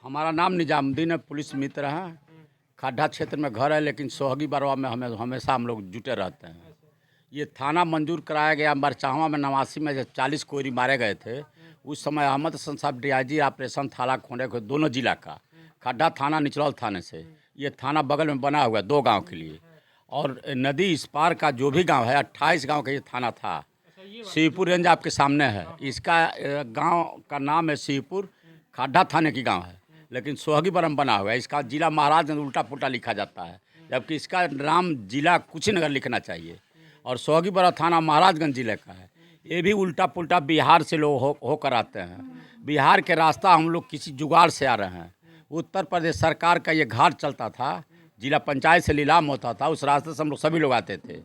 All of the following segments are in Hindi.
हमारा नाम निजामुद्दीन है, पुलिस मित्र है। खड्डा क्षेत्र में घर है, लेकिन सोहगी बरवा में हमेशा हम लोग जुटे रहते हैं। ये थाना मंजूर कराया गया मरचावा में 89 में जब 40 कोयरी मारे गए थे। उस समय अहमद हसन साहब DIG ऑपरेशन थाना खोने को दोनों जिला का, खड्डा थाना निचरौल थाने से। ये थाना बगल में बना हुआ है 2 गांव के लिए, और नदी इस पार का जो भी गांव है 28 गांव का ये थाना था। शिवपुर रेंज आपके सामने है। इसका गांव का नाम है शिवपुर, खड्डा थाने की गांव है, लेकिन सोहगी बरम बना हुआ है। इसका जिला महाराजगंज उल्टा पुल्टा लिखा जाता है, जबकि इसका नाम जिला कुशीनगर लिखना चाहिए। और सोहगी बरम थाना महाराजगंज जिले का है। ये भी उल्टा पुल्टा बिहार से लोग होकर आते हैं। बिहार के रास्ता हम लोग किसी जुगाड़ से आ रहे हैं। उत्तर प्रदेश सरकार का ये घाट चलता था, जिला पंचायत से नीलाम होता था, उस रास्ते से हम लोग सभी लोग आते थे।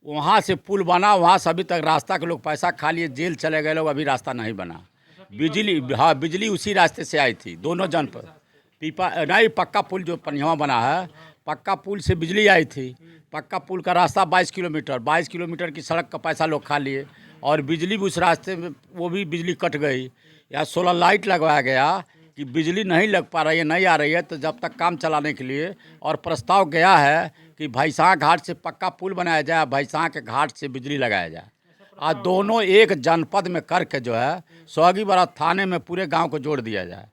वहाँ से पुल बना, वहाँ से अभी तक रास्ता के लोग पैसा खा लिए, जेल चले गए लोग, अभी रास्ता नहीं बना। बिजली, हाँ, बिजली उसी रास्ते से आई थी दोनों जनपद। नहीं, पक्का पुल जो पनिया बना है, पक्का पुल से बिजली आई थी। पक्का पुल का रास्ता 22 किलोमीटर की सड़क का पैसा लोग खा लिए, और बिजली भी उस रास्ते में, वो भी बिजली कट गई। या सोलर लाइट लगवाया गया कि बिजली नहीं लग पा रही है, नहीं आ रही है, तो जब तक काम चलाने के लिए। और प्रस्ताव गया है कि भैंसा घाट से पक्का पुल बनाया जाए, भैंसा के घाट से बिजली लगाया जाए। आज दोनों एक जनपद में करके जो है सोहगी बरवा थाने में पूरे गांव को जोड़ दिया जाए।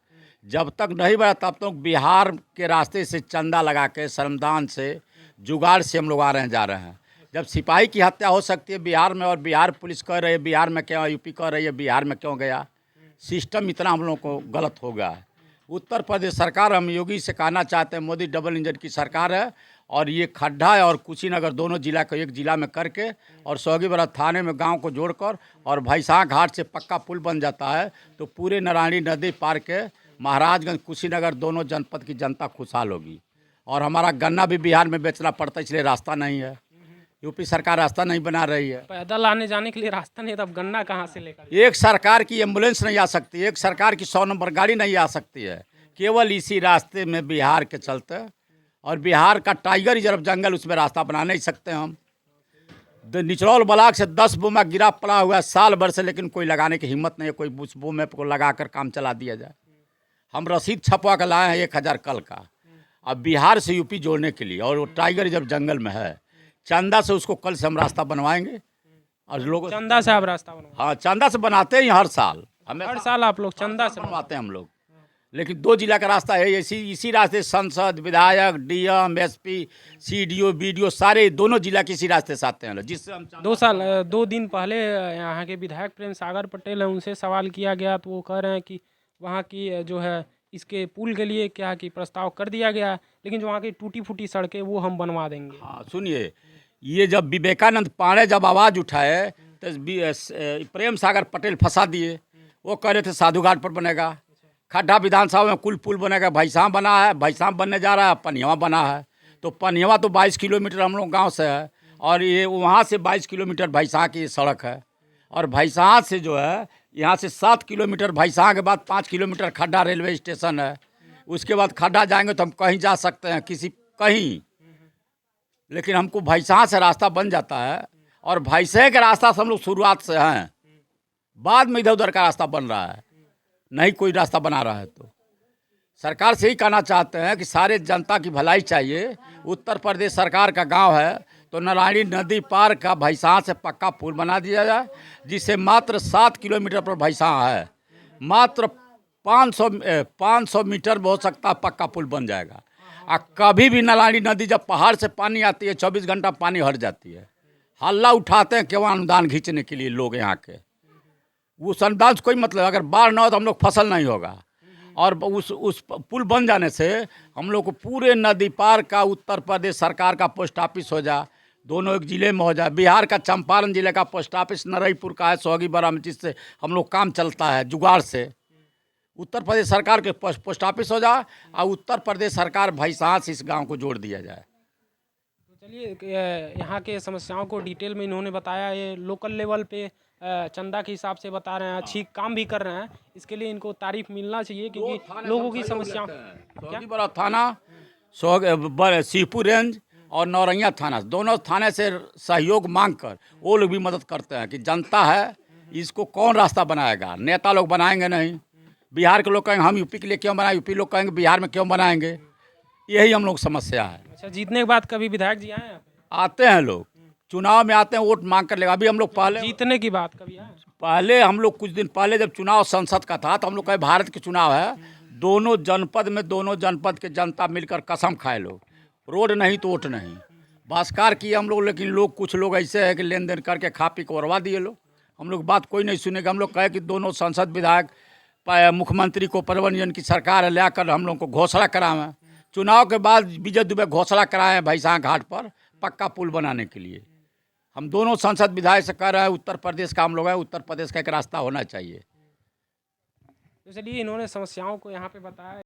जब तक नहीं बढ़ा तब तक बिहार के रास्ते से चंदा लगा के, श्रमदान से, जुगाड़ से हम लोग आ रहे हैं, जा रहे हैं। जब सिपाही की हत्या हो सकती है बिहार में, और बिहार पुलिस कह रही है बिहार में क्यों, यूपी कह रही है बिहार में क्यों गया। सिस्टम इतना हम लोग को गलत हो गया है। उत्तर प्रदेश सरकार, हम योगी से कहना चाहते हैं, मोदी डबल इंजन की सरकार है, और ये खड्डा और कुशीनगर दोनों जिला को एक जिला में करके, और सोहगी बरवा थाने में गांव को जोड़कर, और भैंसा घाट से पक्का पुल बन जाता है, तो पूरे नारायणी नदी पार के महाराजगंज कुशीनगर दोनों जनपद की जनता खुशहाल होगी। और हमारा गन्ना भी बिहार में बेचना पड़ता है, इसलिए रास्ता नहीं है। यूपी सरकार रास्ता नहीं बना रही है। पैदल आने जाने के लिए रास्ता नहीं, तब गन्ना कहाँ से लेकर? एक सरकार की एम्बुलेंस नहीं आ सकती, एक सरकार की 100 नंबर गाड़ी नहीं आ सकती है, केवल इसी रास्ते में बिहार के चलते। और बिहार का टाइगर रिजर्व जंगल, उसमें रास्ता बना नहीं सकते हम। निचरौल ब्लॉक से 10 बोमा गिरा पड़ा हुआ है साल भर से, लेकिन कोई लगाने की हिम्मत नहीं है, कोई उस बोमे को लगा कर काम चला दिया जाए। हम रसीद छपवा कर लाए हैं 1000 कल का, अब बिहार से यूपी जोड़ने के लिए, और वो टाइगर रिजर्व जंगल में है। चंदा से उसको कल से हम रास्ता बनवाएंगे। और लोग चंदा से आप रास्ता बनवा? हाँ, चंदा से बनाते हैं हर साल। हर साल आप लोग चंदा से बनवाते हैं हम लोग, लेकिन 2 जिला का रास्ता है। इसी रास्ते सांसद, विधायक, DM, SP, CDO, BDO सारे दोनों जिला के इसी रास्ते से आते हैं, जिससे हम 2 दिन पहले यहाँ के विधायक प्रेम सागर पटेल हैं, उनसे सवाल किया गया, तो वो कह रहे हैं कि वहाँ की जो है इसके पुल के लिए क्या कि प्रस्ताव कर दिया गया, लेकिन जो वहाँ की टूटी फूटी सड़कें वो हम बनवा देंगे। हाँ, सुनिए, ये जब विवेकानंद पांडे जब आवाज़ उठाए तो प्रेम सागर पटेल फंसा दिए। वो कह रहे थे साधु घाट पर बनेगा, खड्डा विधानसभा में कुल पुल बनेगा, भैंसा बना है, भैंसा बनने जा रहा है, पनिया बना है। तो पनिया तो 22 किलोमीटर हम लोग गाँव से है, और ये वहाँ से 22 किलोमीटर भैंसा की सड़क है। और भैंसा से जो है यहाँ से 7 किलोमीटर, भैंसा के बाद 5 किलोमीटर खड्डा रेलवे स्टेशन है। उसके बाद खड्डा जाएंगे तो हम कहीं जा सकते हैं, कहीं, लेकिन हमको भैंसा से रास्ता बन जाता है। और भैंसे के रास्ता से हम लोग शुरुआत से हैं, बाद में इधर उधर का रास्ता बन रहा है, नहीं कोई रास्ता बना रहा है। तो सरकार से ही कहना चाहते हैं कि सारे जनता की भलाई चाहिए। उत्तर प्रदेश सरकार का गांव है, तो नारायणी नदी पार का भैंसा से पक्का पुल बना दिया जाए, जिससे मात्र 7 किलोमीटर पर भैंसा है, मात्र 500 मीटर में हो सकता है पक्का पुल बन जाएगा। कभी भी नारायणी नदी जब पहाड़ से पानी आती है 24 घंटा पानी हट जाती है। हल्ला उठाते हैं केवल अनुदान खींचने के लिए लोग यहाँ के, उस अनुदान से कोई मतलब, अगर बाढ़ ना हो तो हम लोग फसल नहीं होगा। और उस पुल बन जाने से हम लोग को पूरे नदी पार का उत्तर प्रदेश सरकार का पोस्ट ऑफिस हो जाए, दोनों एक ज़िले में हो जाए। बिहार का चंपारण जिले का पोस्ट ऑफिस नरईपुर का है, सोहगी बरवा में, जिससे हम लोग काम चलता है जुगाड़ से। उत्तर प्रदेश सरकार के पोस्ट ऑफिस हो जाए, और उत्तर प्रदेश सरकार भैंसा से इस गांव को जोड़ दिया जाए। तो चलिए, यहाँ के समस्याओं को डिटेल में इन्होंने बताया। ये लोकल लेवल पे चंदा के हिसाब से बता रहे हैं, अच्छी काम भी कर रहे हैं, इसके लिए इनको तारीफ मिलना चाहिए, क्योंकि लोगों की समस्याओं। सोहगी बरवा थाना, शिवपुर रेंज और नौरैया थाना, दोनों थाने से सहयोग मांग कर वो लोग भी मदद करते हैं कि जनता है, इसको कौन रास्ता बनाएगा, नेता लोग बनाएंगे नहीं। बिहार के लोग कहेंगे हम यूपी के लिए क्यों बनाए, यूपी लोग कहेंगे बिहार में क्यों बनाएंगे। यही हम लोग समस्या है। अच्छा, जीतने के बाद कभी विधायक जी आए हैं यहाँ पे? आते हैं लोग, चुनाव में आते हैं, वोट मांग कर लेगा। अभी हम लोग जीतने की बात कभी आए? पहले हम लोग कुछ दिन पहले जब चुनाव संसद का था तो हम लोग कहे भारत के चुनाव है, दोनों जनपद के जनता मिलकर कसम खाए लोग, रोड नहीं तो वोट नहीं, बहिष्कार किए हम लोग। लेकिन लोग कुछ लोग ऐसे है कि लेन देन करके खा पी को उड़वा दिए लोग। हम लोग बात कोई नहीं सुनेगा। हम लोग कहे कि दोनों संसद विधायक मुख्यमंत्री को परिवहन की सरकार है लाकर हम लोग को घोषणा कराएं। चुनाव के बाद विजय दुबे घोषणा कराएं भैंसा घाट पर पक्का पुल बनाने के लिए। हम दोनों संसद विधायक से कह रहे हैं, उत्तर प्रदेश का हम लोग हैं, उत्तर प्रदेश का एक रास्ता होना चाहिए। तो चलिए, इन्होंने समस्याओं को यहाँ पे बताया।